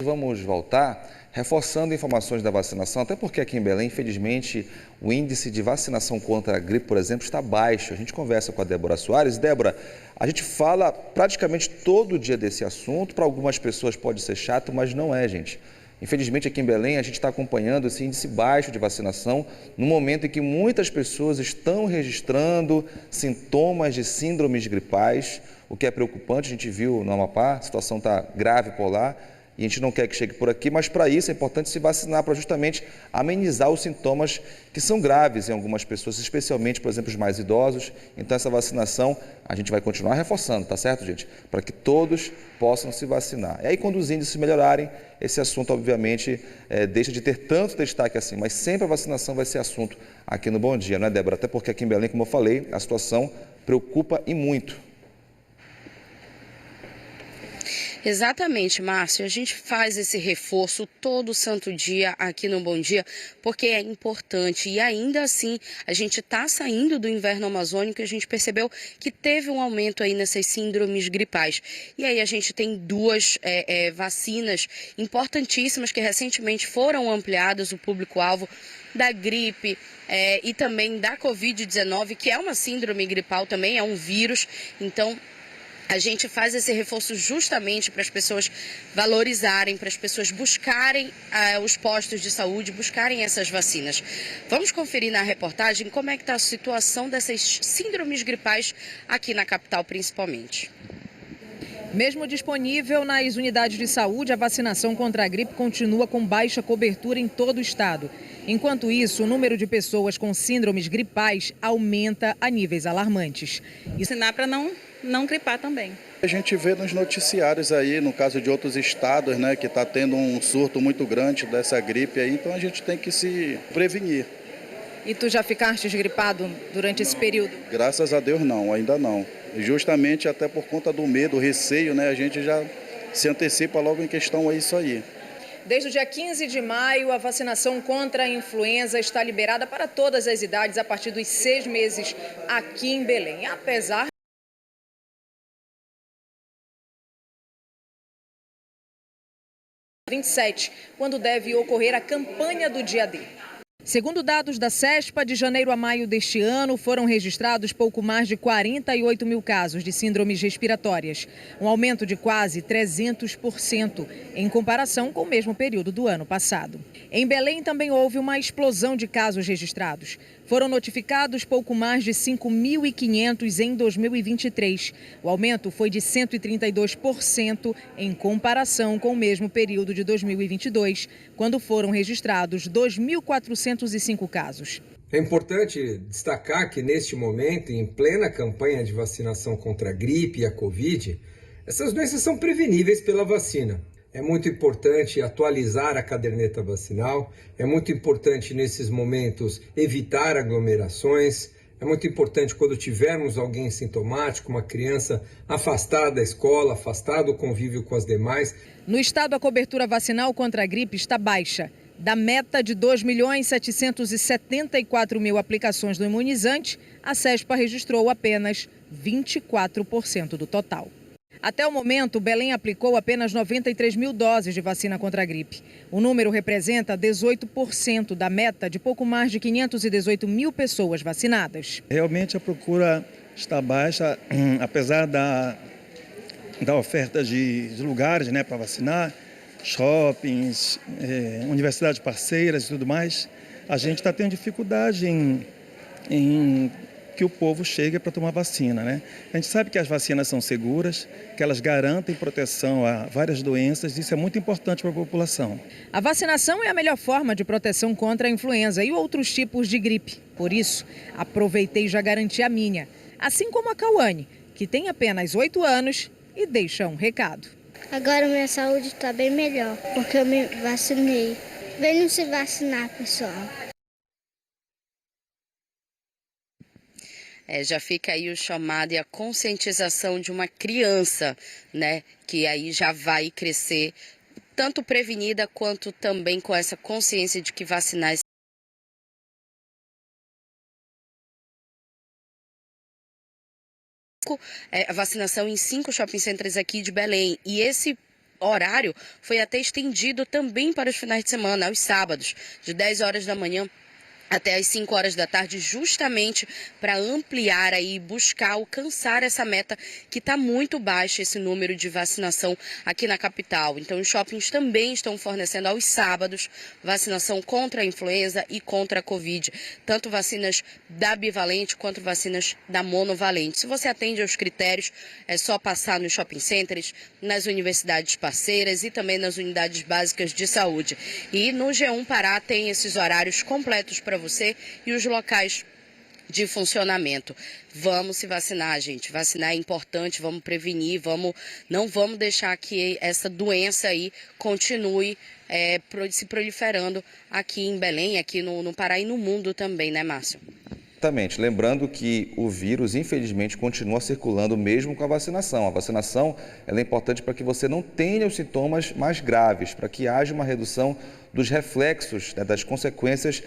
Vamos voltar reforçando informações da vacinação, até porque aqui em Belém, infelizmente, o índice de vacinação contra a gripe, por exemplo, está baixo. A gente conversa com a Débora Soares. Débora, a gente fala praticamente todo dia desse assunto. Para algumas pessoas pode ser chato, mas não é, gente. Infelizmente, aqui em Belém, a gente está acompanhando esse índice baixo de vacinação no momento em que muitas pessoas estão registrando sintomas de síndromes gripais, o que é preocupante. A gente viu no Amapá, a situação está grave por lá. E a gente não quer que chegue por aqui, mas para isso é importante se vacinar, para justamente amenizar os sintomas que são graves em algumas pessoas, especialmente, por exemplo, os mais idosos. Então, essa vacinação a gente vai continuar reforçando, tá certo, gente? Para que todos possam se vacinar. E aí, quando os índices melhorarem, esse assunto, obviamente, deixa de ter tanto destaque assim, mas sempre a vacinação vai ser assunto aqui no Bom Dia, não é, Débora? Até porque aqui em Belém, como eu falei, a situação preocupa e muito. Exatamente, Márcio. A gente faz esse reforço todo santo dia aqui no Bom Dia, porque é importante. E ainda assim, a gente está saindo do inverno amazônico e a gente percebeu que teve um aumento aí nessas síndromes gripais. E aí a gente tem duas vacinas importantíssimas que recentemente foram ampliadas, o público-alvo da gripe e também da Covid-19, que é uma síndrome gripal também, é um vírus. Então, a gente faz esse reforço justamente para as pessoas valorizarem, para as pessoas buscarem os postos de saúde, buscarem essas vacinas. Vamos conferir na reportagem como é que está a situação dessas síndromes gripais aqui na capital, principalmente. Mesmo disponível nas unidades de saúde, a vacinação contra a gripe continua com baixa cobertura em todo o estado. Enquanto isso, o número de pessoas com síndromes gripais aumenta a níveis alarmantes. Vacinar para não gripar também. A gente vê nos noticiários aí, no caso de outros estados, né, que está tendo um surto muito grande dessa gripe aí, então a gente tem que se prevenir. E tu já ficaste gripado durante esse período? Graças a Deus não, ainda não. Justamente até por conta do medo, receio, né, a gente já se antecipa logo em questão a isso aí. Desde o dia 15 de maio, a vacinação contra a influenza está liberada para todas as idades a partir dos 6 meses aqui em Belém. Apesar 27, quando deve ocorrer a campanha do dia D. Segundo dados da CESPA, de janeiro a maio deste ano, foram registrados pouco mais de 48 mil casos de síndromes respiratórias, um aumento de quase 300% em comparação com o mesmo período do ano passado. Em Belém também houve uma explosão de casos registrados. Foram notificados pouco mais de 5.500 em 2023. O aumento foi de 132% em comparação com o mesmo período de 2022, quando foram registrados 2.405 casos. É importante destacar que neste momento, em plena campanha de vacinação contra a gripe e a Covid, essas doenças são preveníveis pela vacina. É muito importante atualizar a caderneta vacinal, é muito importante nesses momentos evitar aglomerações, é muito importante quando tivermos alguém sintomático, uma criança afastada da escola, afastada do convívio com as demais. No estado, a cobertura vacinal contra a gripe está baixa. Da meta de 2.774.000 aplicações do imunizante, a CESPA registrou apenas 24% do total. Até o momento, Belém aplicou apenas 93 mil doses de vacina contra a gripe. O número representa 18% da meta de pouco mais de 518 mil pessoas vacinadas. Realmente a procura está baixa, apesar da oferta de lugares, né, para vacinar, shoppings, universidades parceiras e tudo mais. A gente está tendo dificuldade em que o povo chegue para tomar vacina, né? A gente sabe que as vacinas são seguras, que elas garantem proteção a várias doenças, isso é muito importante para a população. A vacinação é a melhor forma de proteção contra a influenza e outros tipos de gripe. Por isso, aproveitei e já garanti a minha, assim como a Cauane, que tem apenas 8 anos e deixa um recado. Agora minha saúde está bem melhor, porque eu me vacinei. Venham se vacinar, pessoal. Já fica aí o chamado e a conscientização de uma criança, né, que aí já vai crescer tanto prevenida quanto também com essa consciência de que vacinar a vacinação em 5 shopping centers aqui de Belém. E esse horário foi até estendido também para os finais de semana, aos sábados, de 10 horas da manhã até às 5 horas da tarde, justamente para ampliar aí, buscar alcançar essa meta que está muito baixa, esse número de vacinação aqui na capital. Então, os shoppings também estão fornecendo aos sábados vacinação contra a influenza e contra a Covid, tanto vacinas da bivalente quanto vacinas da monovalente. Se você atende aos critérios, é só passar nos shopping centers, nas universidades parceiras e também nas unidades básicas de saúde. E no G1 Pará tem esses horários completos para você e os locais de funcionamento. Vamos se vacinar, gente. Vacinar é importante, vamos prevenir, não vamos deixar que essa doença aí continue se proliferando aqui em Belém, aqui no Pará e no mundo também, né, Márcio? Exatamente. Lembrando que o vírus, infelizmente, continua circulando mesmo com a vacinação. A vacinação ela é importante para que você não tenha os sintomas mais graves, para que haja uma redução dos reflexos, né, das consequências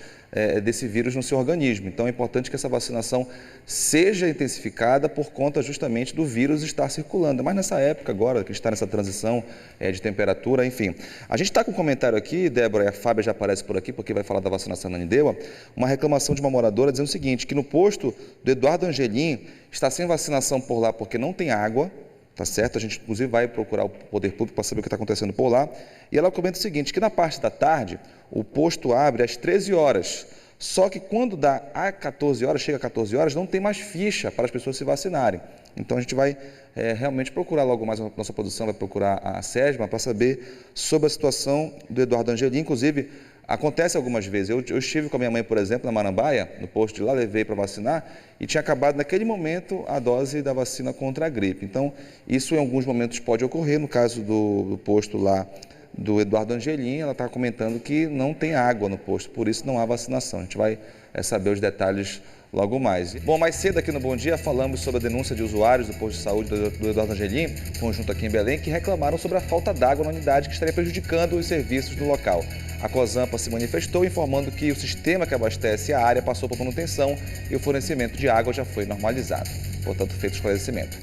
desse vírus no seu organismo. Então é importante que essa vacinação seja intensificada por conta justamente do vírus estar circulando. Mas nessa época agora, que está nessa transição de temperatura, enfim. A gente está com um comentário aqui, Débora, e a Fábia já aparece por aqui, porque vai falar da vacinação na Anideua, uma reclamação de uma moradora dizendo o seguinte, que no posto do Eduardo Angelim está sem vacinação por lá porque não tem água. Tá certo? A gente, inclusive, vai procurar o poder público para saber o que está acontecendo por lá. E ela comenta o seguinte, que na parte da tarde, o posto abre às 13 horas. Só que quando dá a 14 horas, chega a 14 horas, não tem mais ficha para as pessoas se vacinarem. Então, a gente vai realmente procurar logo mais, a nossa produção vai procurar a SESMA para saber sobre a situação do Eduardo Angelim. Inclusive, acontece algumas vezes. Eu estive com a minha mãe, por exemplo, na Marambaia, no posto de lá, levei para vacinar e tinha acabado naquele momento a dose da vacina contra a gripe. Então, isso em alguns momentos pode ocorrer. No caso do posto lá do Eduardo Angelim, ela está comentando que não tem água no posto, por isso não há vacinação. A gente vai saber os detalhes logo mais. Bom, mais cedo aqui no Bom Dia falamos sobre a denúncia de usuários do posto de saúde do Eduardo Angelim, conjunto aqui em Belém, que reclamaram sobre a falta d'água na unidade que estaria prejudicando os serviços do local. A Cosampa se manifestou informando que o sistema que abastece a área passou por manutenção e o fornecimento de água já foi normalizado. Portanto, feito o esclarecimento.